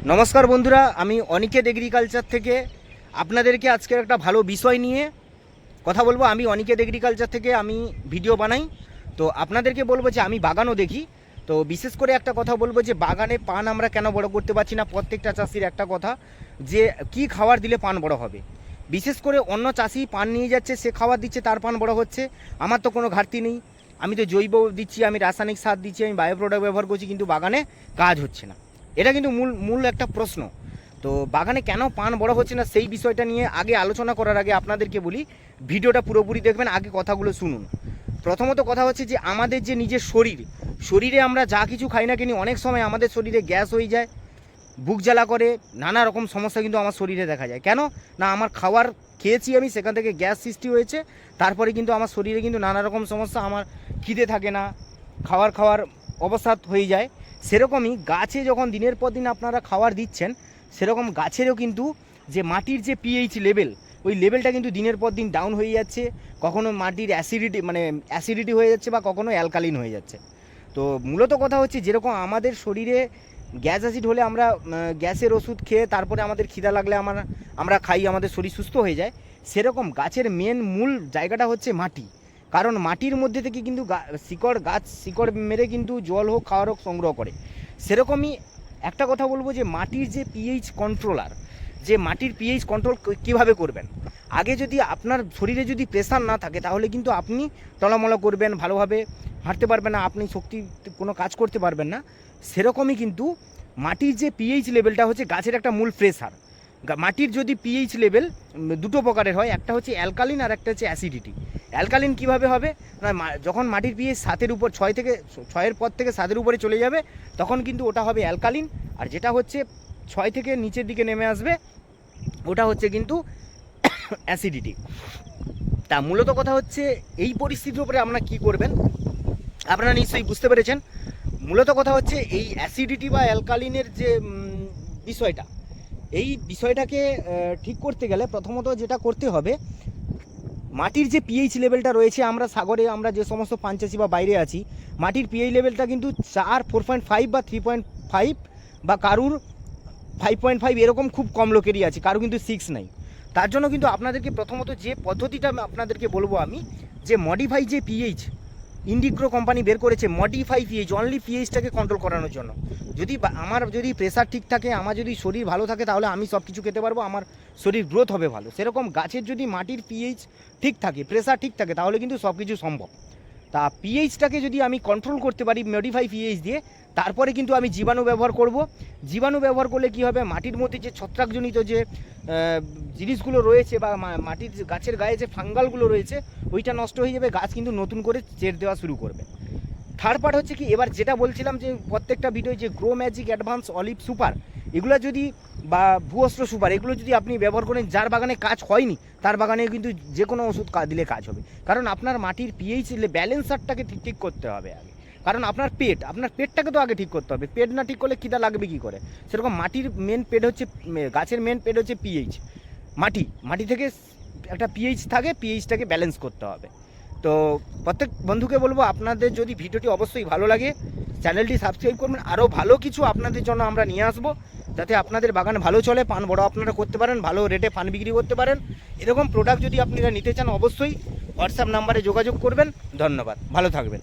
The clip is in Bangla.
নমস্কার বন্ধুরা, আমি অনিকেত এগ্রিকালচার থেকে আপনাদেরকে আজকের একটা ভালো বিষয় নিয়ে কথা বলবো। আমি অনিকেত এগ্রিকালচার থেকে আমি ভিডিও বানাই, তো আপনাদেরকে বলবো যে আমি বাগানও দেখি। তো বিশেষ করে একটা কথা বলবো যে বাগানে পান আমরা কেন বড় করতে পারছি না। প্রত্যেকটা চাষির একটা কথা যে কি খাবার দিলে পান বড় হবে। বিশেষ করে অন্য চাষি পান নিয়ে যাচ্ছে, সে খাবার দিচ্ছে, তার পান বড় হচ্ছে। আমার তো কোনো ঘাটতি নেই, আমি তো জৈব দিচ্ছি, আমি রাসায়নিক সার দিচ্ছি, আমি বায়ো প্রোডাক্ট ব্যবহার করছি, কিন্তু বাগানে কাজ হচ্ছে না। এটা কিন্তু মূল একটা প্রশ্ন। তো বাগানে কেন পান বড় হচ্ছে না সেই বিষয়টা নিয়ে আগে আলোচনা করার আগে আপনাদেরকে বলি ভিডিওটা পুরোপুরি দেখবেন, আগে কথাগুলো শুনুন। প্রথমত কথা হচ্ছে যে আমাদের যে নিজের শরীরে আমরা যা কিছু খাই না কেন, অনেক সময় আমাদের শরীরে গ্যাস হয়ে যায়, বুক জ্বালা করে, নানা রকম সমস্যা কিন্তু আমার শরীরে দেখা যায়। কেন না, আমার খাবার খেয়েছি আমি, সেখান থেকে গ্যাস সৃষ্টি হয়েছে, তারপরে কিন্তু আমার শরীরে কিন্তু নানা রকম সমস্যা, আমার খিদে থাকে না, খাওয়ার অবসাদ হয়ে যায়। সেরকমই গাছে যখন দিনের পর দিন আপনারা খাবার দিচ্ছেন, সেরকম গাছেরও কিন্তু যে মাটির যে পিএইচ লেভেল, ওই লেভেলটা কিন্তু দিনের পর দিন ডাউন হয়ে যাচ্ছে। কখনো মাটির অ্যাসিডিটি হয়ে যাচ্ছে, বা কখনো অ্যালকালিন হয়ে যাচ্ছে। তো মূলত কথা হচ্ছে যেরকম আমাদের শরীরে গ্যাস অ্যাসিড হলে আমরা গ্যাসের ওষুধ খেয়ে তারপরে আমাদের খিদা লাগলে আমরা খাই, আমাদের শরীর সুস্থ হয়ে যায়। সেরকম গাছের মূল জায়গাটা হচ্ছে মাটি। কারণ মাটির মধ্যে থেকে কিন্তু গাছ শিকড় মেরে কিন্তু জল হোক খাওয়ার হোক সংগ্রহ করে। সেরকমই একটা কথা বলবো যে মাটির যে পিএইচ কন্ট্রোলার, যে মাটির পিএইচ কন্ট্রোল কীভাবে করবেন। আগে যদি আপনার শরীরে যদি প্রেশার না থাকে, তাহলে কিন্তু আপনি টলামলা করবেন, ভালোভাবে হাঁটতে পারবেন না, আপনি শক্তি কোনো কাজ করতে পারবেন না। সেরকমই কিন্তু মাটির যে পিএইচ লেভেলটা হচ্ছে গাছের একটা মূল প্রেসার। মাটির যদি পিএইচ লেভেল দুটো প্রকারের হয়, একটা হচ্ছে অ্যালকালিন আর একটা হচ্ছে অ্যাসিডিটি। অ্যালকালিন কীভাবে হবে না, যখন মাটির পিএইচ 7-এর উপর 6-এর পর থেকে 7-এর উপরে চলে যাবে, তখন কিন্তু ওটা হবে অ্যালকালিন। আর যেটা হচ্ছে 6 থেকে নিচের দিকে নেমে আসবে, ওটা হচ্ছে কিন্তু অ্যাসিডিটি। তা মূলত কথা হচ্ছে এই পরিস্থিতির উপরে আপনারা কী করবেন, আপনারা নিশ্চয়ই বুঝতে পেরেছেন। মূলত কথা হচ্ছে এই অ্যাসিডিটি বা অ্যালকালিনের যে বিষয়টা, এই বিষয়টাকে ঠিক করতে গেলে প্রথমত যেটা করতে হবে, মাটির যে পিএইচ লেভেলটা রয়েছে, আমরা সাগরে আমরা যে সমস্ত পান চাষি বা বাইরে আছি, মাটির পিএইচ লেভেলটা কিন্তু 4.5 বা 3.5, বা কারুর 5.5, এরকম খুব কম লোকেরই আছে, কারু কিন্তু 6 নাই। তার জন্য কিন্তু আপনাদেরকে প্রথমত যে পদ্ধতিটা আপনাদেরকে বলবো আমি, যে মডিফাই যে পিএইচ ইন্ডিগ্রো কোম্পানি বের করেছে, মডিফাই পিএইচ, অনলি পিএইচটাকে কন্ট্রোল করানোর জন্য। আমার যদি প্রেশার ঠিক থাকে, আমার যদি শরীর ভালো থাকে, তাহলে আমি সব কিছু খেতে পারবো, আমার শরীর গ্রোথ হবে ভালো। সেরকম গাছের যদি মাটির পিএইচ ঠিক থাকে, প্রেশার ঠিক থাকে, তাহলে কিন্তু সব কিছু সম্ভব। তা পিএইচটাকে যদি আমি কন্ট্রোল করতে পারি মডিফাই পিএইচ দিয়ে, তারপরে কিন্তু আমি জীবাণু ব্যবহার করব। জীবাণু ব্যবহার করলে কি হবে, মাটির মধ্যে যে ছত্রাকজনিত যে জিনিসগুলো রয়েছে, বা মাটির গাছের গায়ে যে ফাঙ্গালগুলো রয়েছে, ওইটা নষ্ট হয়ে যাবে, গাছ কিন্তু নতুন করে চের দেওয়া শুরু করবে। থার্ড পার্ট হচ্ছে কি, এবার যেটা বলছিলাম যে প্রত্যেকটা ভিডিও যে grow magic advance olive super, এগুলো যদি, বা ভূঅস্ত্র সুপার, এগুলো যদি আপনি ব্যবহার করেন, যার বাগানে কাজ হয়নি তার বাগানে কিন্তু যে কোনো ওষুধ দিলে কাজ হবে। কারণ আপনার মাটির পিএইচ ব্যালেন্সারটাকে ঠিক করতে হবে আগে। কারণ আপনার পেটটাকে তো আগে ঠিক করতে হবে। পেট না ঠিক করলে খিদা লাগবে কী করে। সেরকম মাটির মেন পেট হচ্ছে, গাছের মেন পেট হচ্ছে পিএইচ। মাটি থেকে একটা পিএইচ থাকে, পিএইচটাকে ব্যালেন্স করতে হবে। তো প্রত্যেক বন্ধুকে বলবো, আপনাদের যদি ভিডিওটি অবশ্যই ভালো লাগে, চ্যানেলটি সাবস্ক্রাইব করবেন। আরও ভালো কিছু আপনাদের জন্য আমরা নিয়ে আসবো, যাতে আপনাদের বাগান ভালো চলে, পান বড় আপনারা করতে পারেন, ভালো রেটে পান বিক্রি করতে পারেন। এরকম প্রোডাক্ট যদি আপনারা নিতে চান, অবশ্যই হোয়াটসঅ্যাপ নাম্বারে যোগাযোগ করবেন। ধন্যবাদ, ভালো থাকবেন।